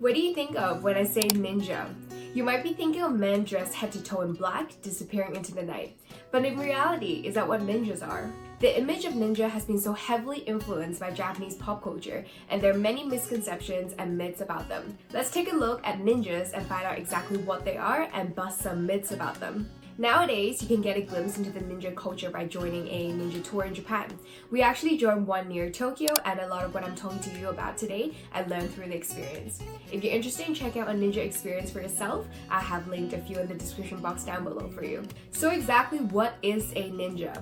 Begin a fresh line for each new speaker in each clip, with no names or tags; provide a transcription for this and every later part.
What do you think of when I say ninja? You might be thinking of men dressed head to toe in black, disappearing into the night. But in reality, is that what ninjas are? The image of ninja has been so heavily influenced by Japanese pop culture, and there are many misconceptions and myths about them. Let's take a look at ninjas and find out exactly what they are and bust some myths about them. Nowadays, you can get a glimpse into the ninja culture by joining a ninja tour in Japan. We actually joined one near Tokyo, and a lot of what I'm talking to you about today, I learned through the experience. If you're interested in checking out a ninja experience for yourself, I have linked a few in the description box down below for you. So exactly what is a ninja?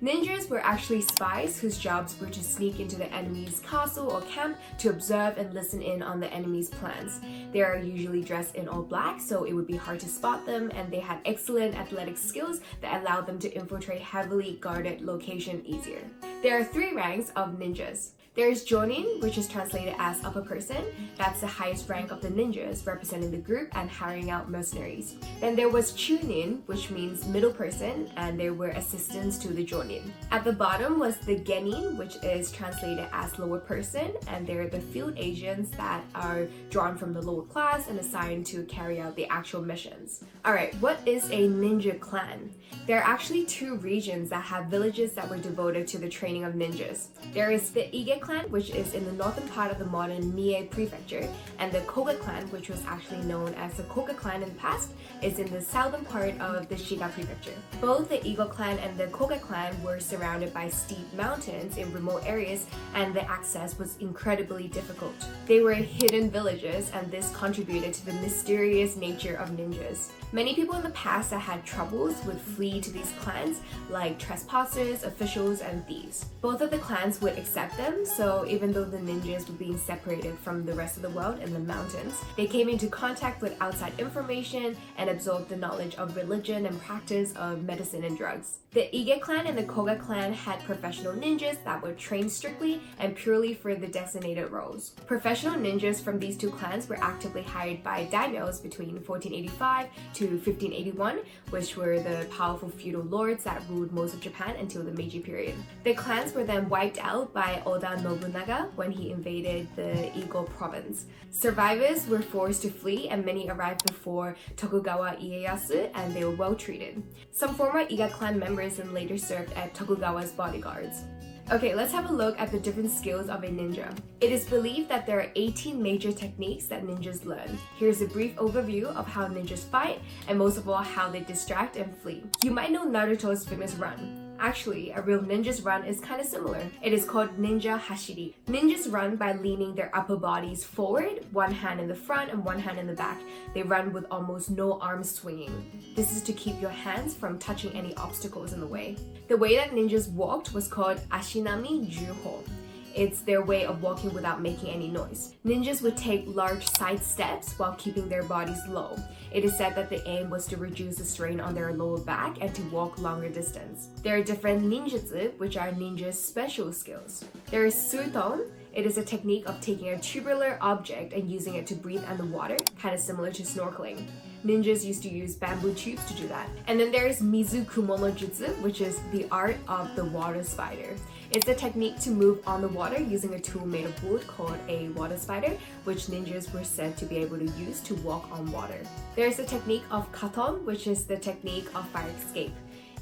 Ninjas were actually spies whose jobs were to sneak into the enemy's castle or camp to observe and listen in on the enemy's plans. They are usually dressed in all black, so it would be hard to spot them, and they had excellent athletic skills that allowed them to infiltrate heavily guarded locations easier. There are 3 ranks of ninjas. There is Jonin, which is translated as upper person. That's the highest rank of the ninjas, representing the group and hiring out mercenaries. Then there was Chunin, which means middle person, and they were assistants to the Jonin. At the bottom was the Genin, which is translated as lower person, and they're the field agents that are drawn from the lower class and assigned to carry out the actual missions. Alright, what is a ninja clan? There are actually 2 regions that have villages that were devoted to the training of ninjas. There is the Ige clan, which is in the northern part of the modern Mie Prefecture, and the Koga clan, which was actually known as the Koga clan in the past, is in the southern part of the Shiga Prefecture. Both the Ige clan and the Koga clan were surrounded by steep mountains in remote areas, and the access was incredibly difficult. They were hidden villages, and this contributed to the mysterious nature of ninjas. Many people in the past that had troubles would flee to these clans, like trespassers, officials, and thieves. Both of the clans would accept them, so even though the ninjas were being separated from the rest of the world in the mountains, they came into contact with outside information and absorbed the knowledge of religion and practice of medicine and drugs. The Ige clan and the Koga clan had professional ninjas that were trained strictly and purely for the designated roles. Professional ninjas from these 2 clans were actively hired by daimyos between 1485 to 1581, which were the powerful feudal lords that ruled most of Japan until the Meiji period. The clans were then wiped out by Oda Nobunaga when he invaded the Edo province. Survivors were forced to flee, and many arrived before Tokugawa Ieyasu, and they were well treated. Some former Iga clan members then later served as Tokugawa's bodyguards. Okay, let's have a look at the different skills of a ninja. It is believed that there are 18 major techniques that ninjas learn. Here's a brief overview of how ninjas fight, and most of all, how they distract and flee. You might know Naruto's famous run. Actually, a real ninja's run is kind of similar. It is called ninja hashiri. Ninjas run by leaning their upper bodies forward, one hand in the front and one hand in the back. They run with almost no arms swinging. This is to keep your hands from touching any obstacles in the way. The way that ninjas walked was called ashinami juho. It's their way of walking without making any noise. Ninjas would take large side steps while keeping their bodies low. It is said that the aim was to reduce the strain on their lower back and to walk longer distance. There are different ninjutsu, which are ninjas' special skills. There is suiton. It is a technique of taking a tubular object and using it to breathe underwater, kind of similar to snorkeling. Ninjas used to use bamboo tubes to do that. And then there is Mizu Kumono Jutsu, which is the art of the water spider. It's a technique to move on the water using a tool made of wood called a water spider, which ninjas were said to be able to use to walk on water. There's the technique of katon, which is the technique of fire escape.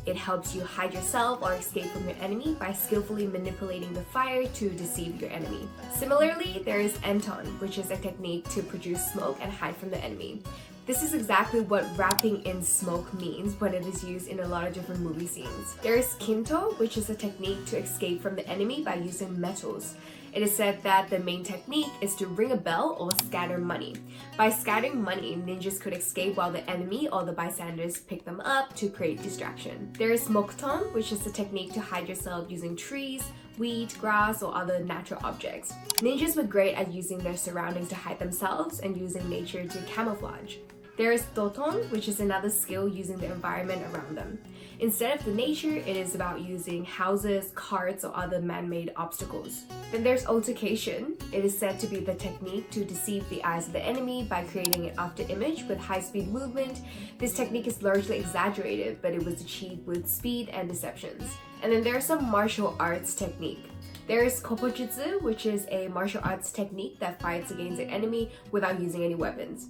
It helps you hide yourself or escape from your enemy by skillfully manipulating the fire to deceive your enemy. Similarly, there is enton, which is a technique to produce smoke and hide from the enemy. This is exactly what wrapping in smoke means when it is used in a lot of different movie scenes. There is kinto, which is a technique to escape from the enemy by using metals. It is said that the main technique is to ring a bell or scatter money. By scattering money, ninjas could escape while the enemy or the bystanders pick them up to create distraction. There is mokton, which is a technique to hide yourself using trees, weed, grass, or other natural objects. Ninjas were great at using their surroundings to hide themselves and using nature to camouflage. There is doton, which is another skill using the environment around them. Instead of the nature, it is about using houses, carts, or other man-made obstacles. Then there's altercation. It is said to be the technique to deceive the eyes of the enemy by creating an after-image with high-speed movement. This technique is largely exaggerated, but it was achieved with speed and deceptions. And then there's some martial arts technique. There's Kopojutsu, which is a martial arts technique that fights against an enemy without using any weapons.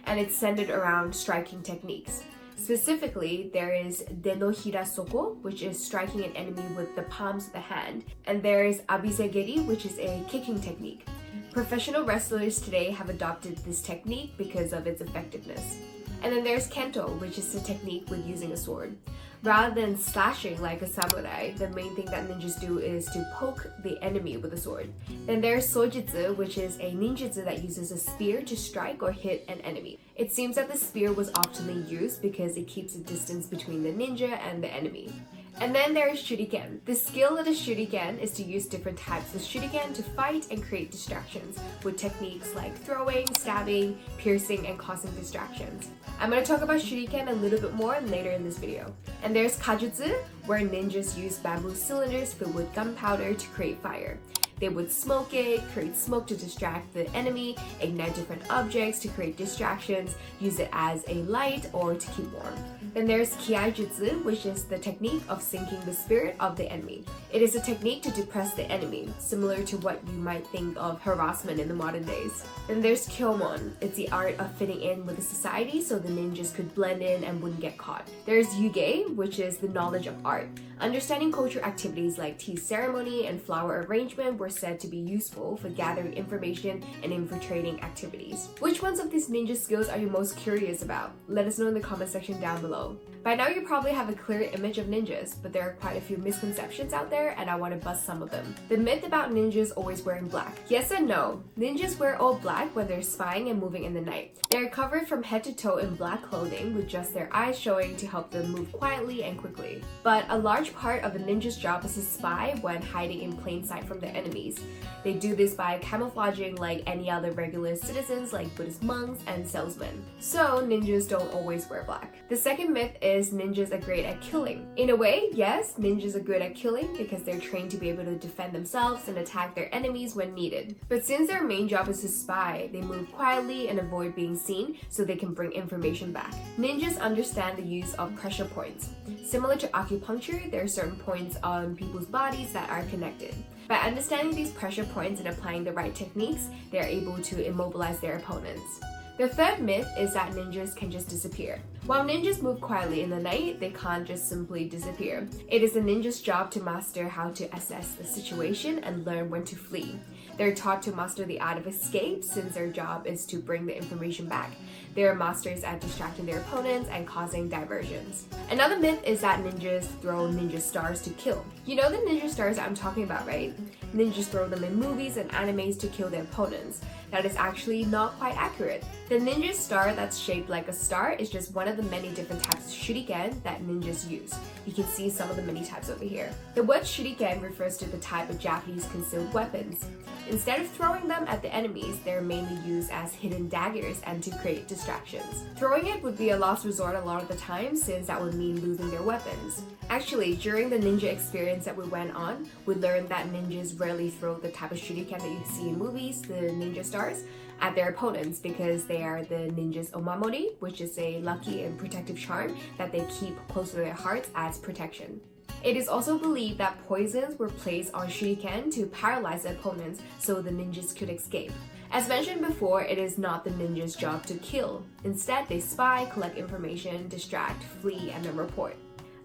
And it's centered around striking techniques. Specifically, there is Denohira Soko, which is striking an enemy with the palms of the hand. And there is Abisegeri, which is a kicking technique. Professional wrestlers today have adopted this technique because of its effectiveness. And then there's Kento, which is a technique with using a sword. Rather than slashing like a samurai, the main thing that ninjas do is to poke the enemy with a sword. Then there's Sojutsu, which is a ninjutsu that uses a spear to strike or hit an enemy. It seems that the spear was often used because it keeps a distance between the ninja and the enemy. And then there is shuriken. The skill of the shuriken is to use different types of shuriken to fight and create distractions with techniques like throwing, stabbing, piercing, and causing distractions. I'm going to talk about shuriken a little bit more later in this video. And there's kajutsu, where ninjas use bamboo cylinders filled with gunpowder to create fire. They would smoke it, create smoke to distract the enemy, ignite different objects to create distractions, use it as a light or to keep warm. Then there's kiai-jutsu, which is the technique of sinking the spirit of the enemy. It is a technique to depress the enemy, similar to what you might think of harassment in the modern days. Then there's kyomon. It's the art of fitting in with the society so the ninjas could blend in and wouldn't get caught. There's yuge, which is the knowledge of art. Understanding culture activities like tea ceremony and flower arrangement were said to be useful for gathering information and infiltrating activities. Which ones of these ninja skills are you most curious about? Let us know in the comment section down below. By now you probably have a clear image of ninjas, but there are quite a few misconceptions out there and I want to bust some of them. The myth about ninjas always wearing black. Yes and no. Ninjas wear all black when they're spying and moving in the night. They are covered from head to toe in black clothing with just their eyes showing to help them move quietly and quickly. But a large part of a ninja's job is to spy when hiding in plain sight from their enemies. They do this by camouflaging like any other regular citizens like Buddhist monks and salesmen. So ninjas don't always wear black. The second myth is ninjas are great at killing. In a way, yes, ninjas are good at killing because they're trained to be able to defend themselves and attack their enemies when needed. But since their main job is to spy, they move quietly and avoid being seen so they can bring information back. Ninjas understand the use of pressure points. Similar to acupuncture, there are certain points on people's bodies that are connected. By understanding these pressure points and applying the right techniques, they are able to immobilize their opponents. The third myth is that ninjas can just disappear. While ninjas move quietly in the night, they can't just simply disappear. It is the ninja's job to master how to assess the situation and learn when to flee. They're taught to master the art of escape since their job is to bring the information back. They are masters at distracting their opponents and causing diversions. Another myth is that ninjas throw ninja stars to kill. You know the ninja stars that I'm talking about, right? Ninjas throw them in movies and animes to kill their opponents. That is actually not quite accurate. The ninja star that's shaped like a star is just one of the many different types of shuriken that ninjas use. You can see some of the many types over here. The word shuriken refers to the type of Japanese concealed weapons. Instead of throwing them at the enemies, they're mainly used as hidden daggers and to create distractions. Throwing it would be a last resort a lot of the time since that would mean losing their weapons. Actually, during the ninja experience that we went on, we learned that ninjas rarely throw the type of shuriken that you see in movies, the ninja stars, at their opponents because they are the ninja's omamori, which is a lucky and protective charm that they keep close to their hearts as protection. It is also believed that poisons were placed on shuriken to paralyze the opponents so the ninjas could escape. As mentioned before, it is not the ninja's job to kill. Instead, they spy, collect information, distract, flee, and then report.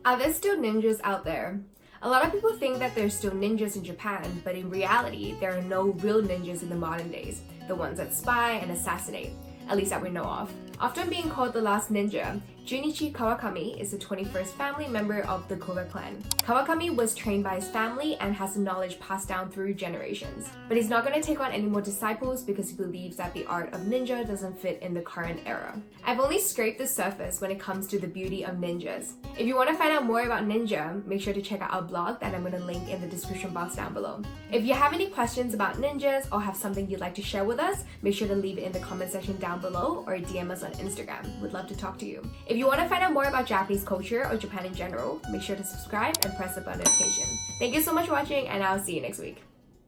Are there still ninjas out there? A lot of people think that there's still ninjas in Japan, but in reality, there are no real ninjas in the modern days, the ones that spy and assassinate, at least that we know of. Often being called the last ninja, Junichi Kawakami is the 21st family member of the Koga clan. Kawakami was trained by his family and has the knowledge passed down through generations. But he's not going to take on any more disciples because he believes that the art of ninja doesn't fit in the current era. I've only scraped the surface when it comes to the beauty of ninjas. If you want to find out more about ninja, make sure to check out our blog that I'm going to link in the description box down below. If you have any questions about ninjas or have something you'd like to share with us, make sure to leave it in the comment section down below or DM us on Instagram. We'd love to talk to you. If you want to find out more about Japanese culture or Japan in general, make sure to subscribe and press the bell notification. Thank you so much for watching, and I'll see you next week.